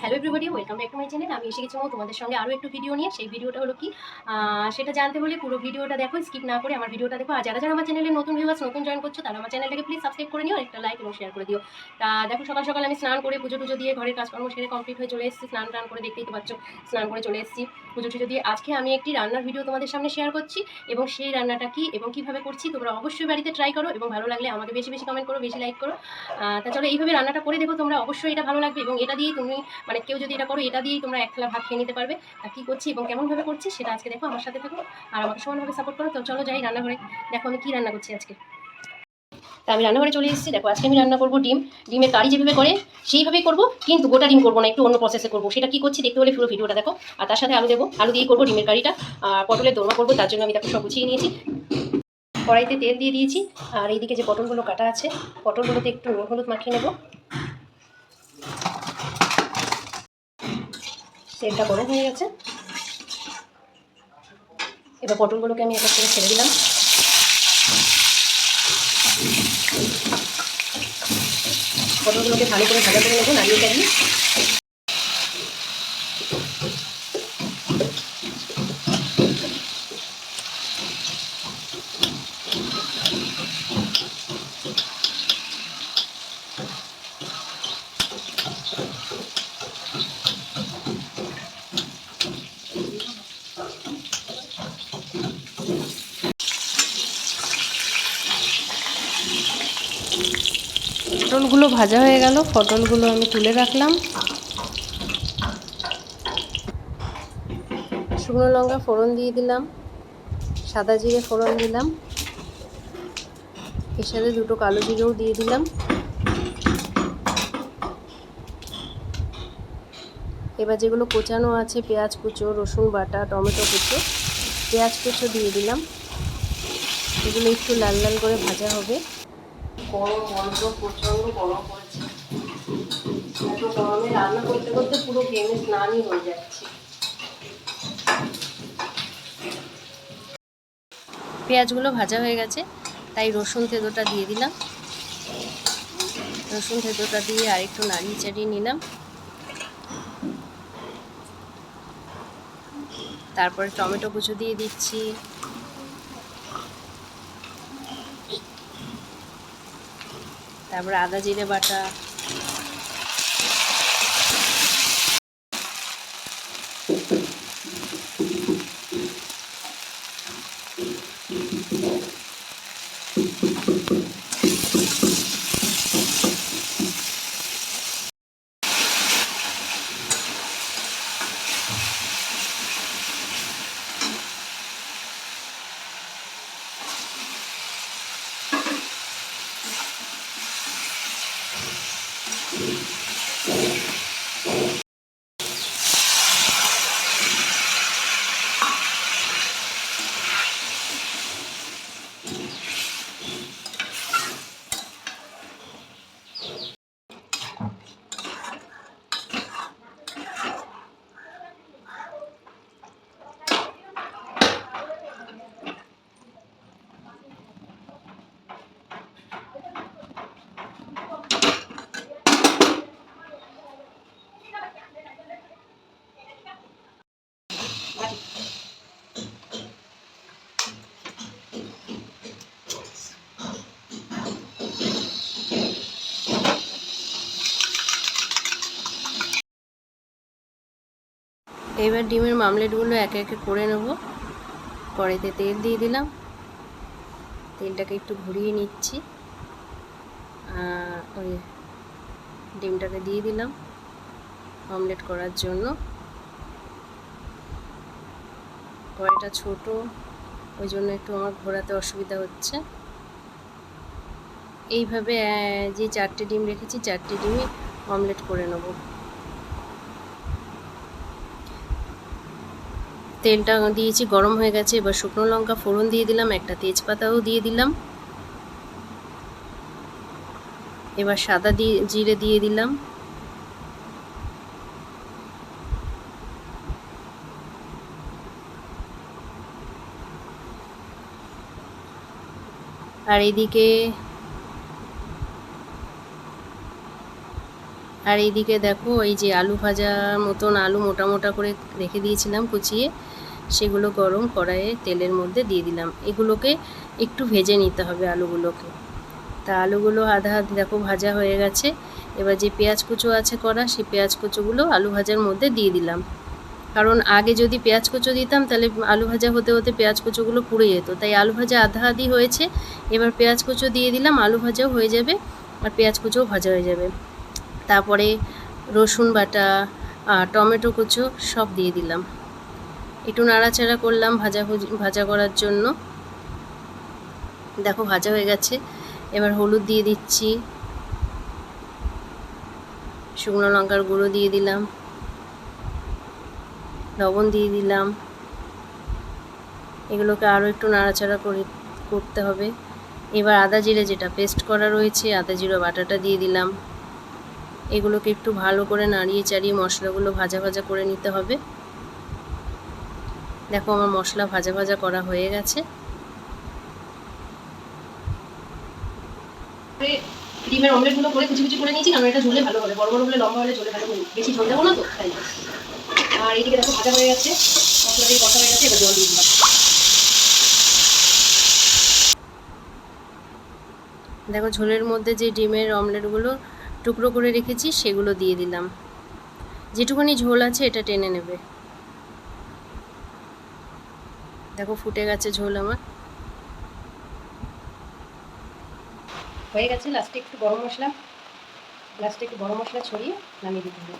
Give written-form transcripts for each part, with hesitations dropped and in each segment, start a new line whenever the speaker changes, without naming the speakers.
Hello everybody, welcome back to my channel. আমি এসে গেছি তোমাদের সঙ্গে আরও একটু ভিডিও নিয়ে। সেই ভিডিওটা হলো কি, সেটা জানতে হলে পুরো ভিডিওটা দেখো, স্কিপ না করে আমার ভিডিওটা দেখো। আর যারা যারা আমার চ্যানেলে নতুন ভিউয়ার্স নতুন জয়েন করছো, তারা আমার চ্যানেলটাকে প্লিজ সাবস্ক্রাইব করে নিও, একটা লাইক এবং শেয়ার করে দিও। তা দেখো, সকাল সকাল আমি স্নান করে পুজো টুজো দিয়ে ঘরের কাজকর্ম সেরে কমপ্লিট হয়ে চলে এসেছি। স্নান টান করে দেখতেই তো পাচ্ছ, স্নান করে চলে এসেছি পুজো টুজো দিয়ে। আজকে আমি একটি রান্নার ভিডিও তোমাদের সামনে শেয়ার করছি, এবং সেই রান্নাটা কি এবং কীভাবে করছি তোমরা অবশ্যই বাড়িতে ট্রাই করো, এবং ভালো লাগলে আমাকে বেশি বেশি কমেন্ট করো, বেশি লাইক করো। তা চলো এইভাবে রান্নাটা করে দেখো, তোমরা অবশ্যই এটা ভালো লাগবে, এবং এটা দিয়েই তুমি মানে কেউ যদি এটা করো, এটা দিয়েই তোমরা এক থালা ভাত খেয়ে নিতে পারবে। তা কী করছি এবং কেমনভাবে করছি সেটা আজকে দেখো, আমার সাথে থাকো আর আমাকে সমানভাবে সাপোর্ট করো। তো চলো যাই রান্নাঘরে, দেখো আমি কী রান্না করছি আজকে। তা আমি রান্নাঘরে চলে এসেছি। দেখো আজকে আমি রান্না করবো ডিমের কারি যেভাবে করে সেইভাবেই করবো, কিন্তু গোটা ডিম করবো না, একটু অন্য প্রসেসে করবো। সেটা কী করছি দেখতে হলে পুরো ভিডিওটা দেখো। আর তার সাথে আলু দেবো, আলু দিয়েই করবো ডিমের কারিটা। আর পটলের দোরমা করবো, তার জন্য আমি দেখো সব গুছিয়ে নিয়েছি। কড়াইতে তেল দিয়ে দিয়েছি, আর এইদিকে যে পটলগুলো কাটা আছে, পটলগুলোতে একটু নুন হলুদ মাখিয়ে নেবো। তেলটা গরম হয়ে গেছে, এবার পটলগুলোকে আমি একটা করে ছেড়ে দিলাম। পটলগুলোকে ভালো করে ভাজা করে নেবো, নাড়িয়ে চাড়িয়ে।
পটলগুলো ভাজা হয়ে গেল, পটলগুলো আমি তুলে রাখলাম। শুকনো লঙ্কা ফোড়ন দিয়ে দিলাম, সাদা জিরে ফোড়ন দিলাম, এর সাথে দুটো কালো জিরেও দিয়ে দিলাম। এবার যেগুলো কোচানো আছে, পেঁয়াজ কুচো, রসুন বাটা, টমেটো কুচো, পেঁয়াজ কুচো দিয়ে দিলাম। এগুলো একটু লাল লাল করে ভাজা হবে।
গরম বন্ধ, প্রচণ্ড গরম পড়েছে। এত গরমে রান্না করতে করতে পুরো ঘেমে স্নানই হয়ে যাচ্ছে।
পেঁয়াজগুলো ভাজা হয়ে গেছে, তাই রসুন থেঁতোটা দিয়ে দিলাম। রসুন থেঁতোটা দিয়ে আরেকটু নাড়িয়ে চাড়িয়ে নিলাম। তারপরে টমেটো কুচো দিয়ে দিচ্ছি, তারপরে আদা জিরে বাটা, এবার ডিমের মামলেটগুলো একে একে করে নেব। কড়াইতে তেল দিয়ে দিলাম, তেলটাকে একটু ঘুরিয়ে নিচ্ছি। ওই ডিমটাকে দিয়ে দিলাম অমলেট করার জন্য। কড়াইটা ছোট, ওই জন্য একটু আমার ঘোরাতে অসুবিধা হচ্ছে। এইভাবে যে 4টে ডিম রেখেছি, 4টে ডিমই অমলেট করে নেব। তেলটা দিয়েছি, গরম হয়ে গেছে। এবার শুকনো লঙ্কা ফোড়ন দিয়ে দিলাম, একটা তেজপাতাও দিয়ে দিলাম। এবার সাদা জিরে দিয়ে দিলাম, আর আর এইদিকে দেখো এই যে আলু ভাজার মতন আলু মোটা মোটা করে রেখে দিয়েছিলাম কুচিয়ে, সেগুলো গরম কড়াইয়ে তেলের মধ্যে দিয়ে দিলাম। এগুলোকে একটু ভেজে নিতে হবে আলুগুলোকে। তা আলুগুলো আধা আধি দেখো ভাজা হয়ে গেছে। এবার যে পেঁয়াজ কুচো আছে করা, সেই পেঁয়াজ কুচোগুলো আলু ভাজার মধ্যে দিয়ে দিলাম। কারণ আগে যদি পেঁয়াজ কুচো দিতাম তাহলে আলু ভাজা হতে হতে পেঁয়াজ কুচোগুলো পুড়ে যেত, তাই আলু ভাজা আধা আধি হয়েছে। এবার পেঁয়াজ কুচো দিয়ে দিলাম, আলু ভাজাও হয়ে যাবে আর পেঁয়াজ কুচোও ভাজা হয়ে যাবে। তারপরে রসুন বাটা, টমেটো কুচো সব দিয়ে দিলাম। একটু নাড়াচাড়া করলাম ভাজা করার জন্য। দেখো ভাজা হয়ে গেছে। এবার হলুদ দিয়ে দিচ্ছি, শুকনো লঙ্কার গুঁড়ো দিয়ে দিলাম, লবণ দিয়ে দিলাম। এগুলোকে আরও একটু নাড়াচাড়া করতে হবে। এবার আদা জিরে যেটা পেস্ট করা রয়েছে, আদা জিরে বাটাটা দিয়ে দিলাম। এগুলোকে একটু ভালো করে নাড়িয়ে চাড়িয়ে মশলাগুলো ভাজা ভাজা করে নিতে হবে। দেখো আমার মশলা ভাজা ভাজা করা হয়ে গেছে।
ডিমের অমলেটগুলো করে কুচি কুচি করে নিয়েছি, কারণ এটা ঝোলে ভালো হবে, বড় বড় হলে লম্বা হলে ঝোলে ভালো হবে, বেশি ঝোল দেবো না তো তাই। আর এইদিকে দেখো ভাজা হয়ে গেছে, মশলা দিয়ে কষা হয়ে গেছে। এবার জল দিয়ে দিলাম।
দেখো ঝোলের মধ্যে যে ডিমের অমলেটগুলো টুকরো করে রেখেছি সেগুলো দিয়ে দিলাম। যেটুকুনি ঝোল আছে এটা টেনে নেবে। দেখো ফুটে গেছে ঝোল আমার।
হয়ে গেছে। লাস্টে একটু গরম মশলা ছড়িয়ে নামিয়ে দিতে হবে।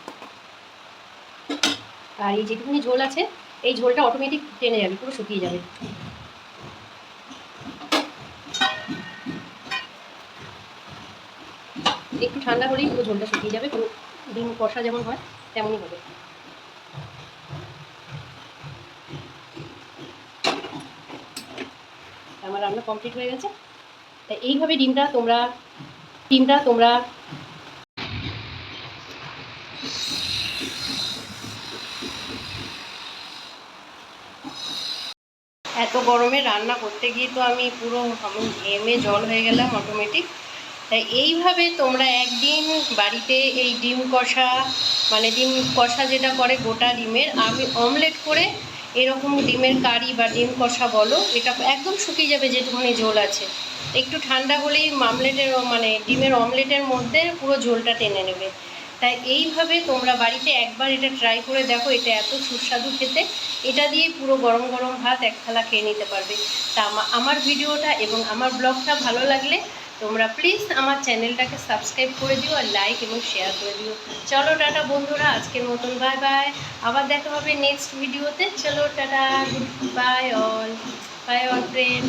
আর এই যেটুকুনি ঝোল আছে এই ঝোলটা অটোমেটিক টেনে যাবে, পুরো শুকিয়ে যাবে। একটু ঠান্ডা হলেই পুরো ঝোলটা শুকিয়ে যাবে, পুরো ডিম কষা যেমন হয় তেমনই হবে। আমার রান্না কমপ্লিট হয়ে গেছে। তাই এইভাবে ডিমটা তোমরা এত গরমে রান্না করতে গিয়ে তো আমি ঘেমে জল হয়ে গেলাম অটোমেটিক। তাই এইভাবে তোমরা একদিন বাড়িতে এই ডিম কষা যেটা করে গোটা ডিমের, আমি অমলেট করে এরকম ডিমের কারি বা ডিম কষা বলো, এটা একদম শুকিয়ে যাবে যেটুকুনি ঝোল আছে। একটু ঠান্ডা হলেই ডিমের অমলেটের মধ্যে পুরো ঝোলটা টেনে নেবে। তাই এইভাবে তোমরা বাড়িতে একবার এটা ট্রাই করে দেখো, এটা এত সুস্বাদু খেতে। এটা দিয়ে পুরো গরম গরম ভাত এক থালা খেয়ে নিতে পারবে। তা আমার ভিডিওটা এবং আমার ব্লগটা ভালো লাগলে তোমরা প্লিজ আমার চ্যানেলটাকে সাবস্ক্রাইব করে দিও আর লাইক এবং শেয়ার করে দিও। চলো টাটা বন্ধুরা, আজকের মতন বাই বাই। আবার দেখা হবে নেক্সট ভিডিওতে। চলো tata, good bye all friend.